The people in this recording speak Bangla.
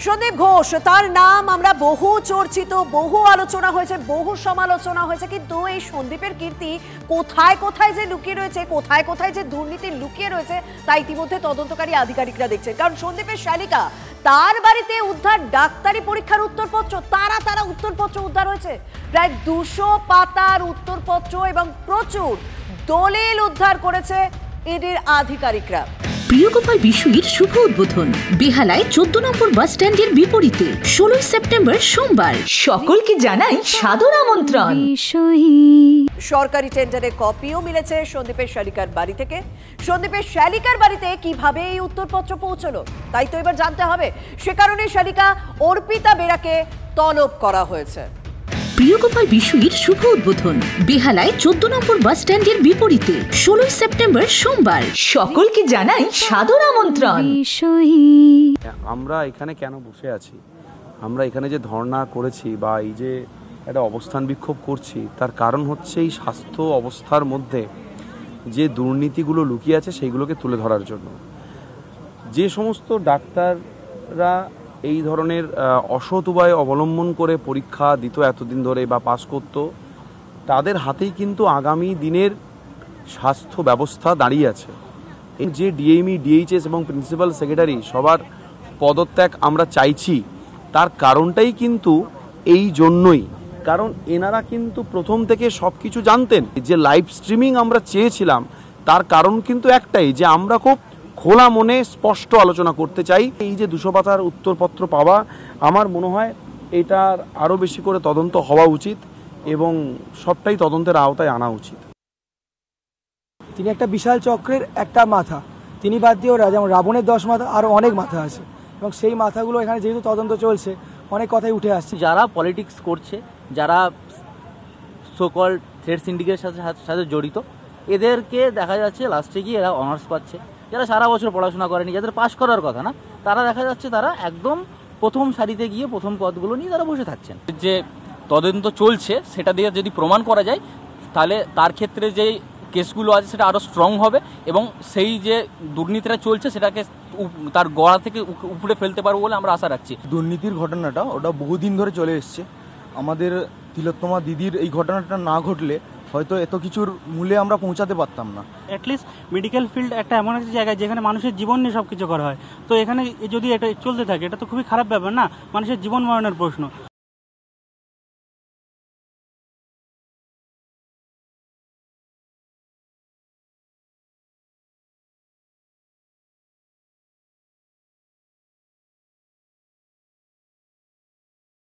সন্দীপ ঘোষ তার নাম আমরা বহু চর্চিত, বহু আলোচনা হয়েছে, বহু সমালোচনা হয়েছে, কিন্তু এই সন্দীপের কীর্তি কোথায় কোথায় যে লুকিয়ে রয়েছে, কোথায় কোথায় যে দুর্নীতি লুকিয়ে রয়েছে তা ইতিমধ্যে তদন্তকারী আধিকারিকরা দেখছেন। কারণ সন্দীপের শালিকা, তার বাড়িতে উদ্ধার ডাক্তারি পরীক্ষার উত্তরপত্র, তারা উত্তরপত্র উদ্ধার হয়েছে, প্রায় 200 পাতার উত্তরপত্র এবং প্রচুর দলিল উদ্ধার করেছে ইডির আধিকারিকরা। প্রিয়গোপাল বিশুইর শুভ উদ্বোধন বেহালায় 14 নম্বর বাস স্ট্যান্ডের বিপরীতে 16 সেপ্টেম্বর সোমবার। সকলকে জানাই সাদর আমন্ত্রণ। সরকারি টেন্ডারের কপিও মিলেছে সন্দীপের শালিকার বাড়ি থেকে। সন্দীপের শালিকার বাড়িতে কিভাবে এই উত্তরপত্র পৌঁছলো তাই তো এবার জানতে হবে। সে কারণে শালিকা অর্পিতা বেরাকে তলব করা হয়েছে। প্রিয়গোপাল বিশুইর শুভ উদ্বোধন বেহালায় 14 নম্বর বাস স্ট্যান্ডের বিপরীতে 16 সেপ্টেম্বর সোমবার। সকলকে জানাই সাদর আমন্ত্রণ। আমরা এখানে কেন বসে আছি, আমরা এখানে যে ধর্ণা করেছি বা এই যে একটা অবস্থান বিক্ষোভ করছি, তার কারণ হচ্ছে এই স্বাস্থ্য অবস্থার মধ্যে যে দুর্নীতিগুলো লুকিয়ে আছে সেইগুলোকে তুলে ধরার জন্য। যে সমস্ত ডাক্তাররা এই ধরনের অসৎ উপায় অবলম্বন করে পরীক্ষা দিত এতদিন ধরে বা পাস করত, তাদের হাতেই কিন্তু আগামী দিনের স্বাস্থ্য ব্যবস্থা দাঁড়িয়ে আছে। এই যে ডিএমই, ডিএইচএস এবং প্রিন্সিপাল সেক্রেটারি সবার পদত্যাগ আমরা চাইছি, তার কারণটাই কিন্তু এই জন্যই। কারণ এনারা কিন্তু প্রথম থেকে সব কিছু জানতেন। যে লাইভ স্ট্রিমিং আমরা চেয়েছিলাম তার কারণ কিন্তু একটাই, যে আমরা খুব খোলা মনে স্পষ্ট আলোচনা করতে চাই। এই যে 200 পাতার উত্তরপত্র পাওয়া, আমার মনে হয় এটার আরও বেশি করে তদন্ত হওয়া উচিত এবং সবটাই তদন্তের আওতায় আনা উচিত। তিনি একটা বিশাল চক্রের একটা মাথা, তিনি বাদ দিয়েও যেমন রাবণের 10 মাথা আরও অনেক মাথা আছে, এবং সেই মাথাগুলো এখানে যেহেতু তদন্ত চলছে অনেক কথাই উঠে আসছে। যারা পলিটিক্স করছে, যারা সোকল থ্রেড সিন্ডিকেটের সাথে জড়িত, এদেরকে দেখা যাচ্ছে লাস্টে গিয়ে এরা অনার্স পাচ্ছে। যারা সারা বছর পড়াশোনা করেনি, যাদের পাশ করার কথা না, তারা দেখা যাচ্ছে তারা একদম প্রথম সারিতে গিয়ে প্রথম পদগুলো নিয়ে তারা বসে থাকছেন। যে তদন্ত চলছে সেটা দিয়ে যদি প্রমাণ করা যায়, তাহলে তার ক্ষেত্রে যেই কেসগুলো আছে সেটা আরও স্ট্রং হবে এবং সেই যে দুর্নীতিটা চলছে সেটাকে তার গড়া থেকে উপরে ফেলতে পারবো বলে আমরা আশা রাখছি। দুর্নীতির ঘটনাটা ওটা বহুদিন ধরে চলে এসছে। আমাদের তিলোত্তমা দিদির এই ঘটনাটা না ঘটলে হয়তো এত কিছুর মূলে আমরা পৌঁছাতে পারতাম না। অ্যাটলিস্ট মেডিকেল ফিল্ড একটা এমন একটা জায়গায় যেখানে মানুষের জীবন নিয়ে সব কিছু করা হয়, তো এখানে যদি এটা চলতে থাকে এটা তো খুবই খারাপ ব্যাপার না, মানুষের জীবন মরণের প্রশ্ন।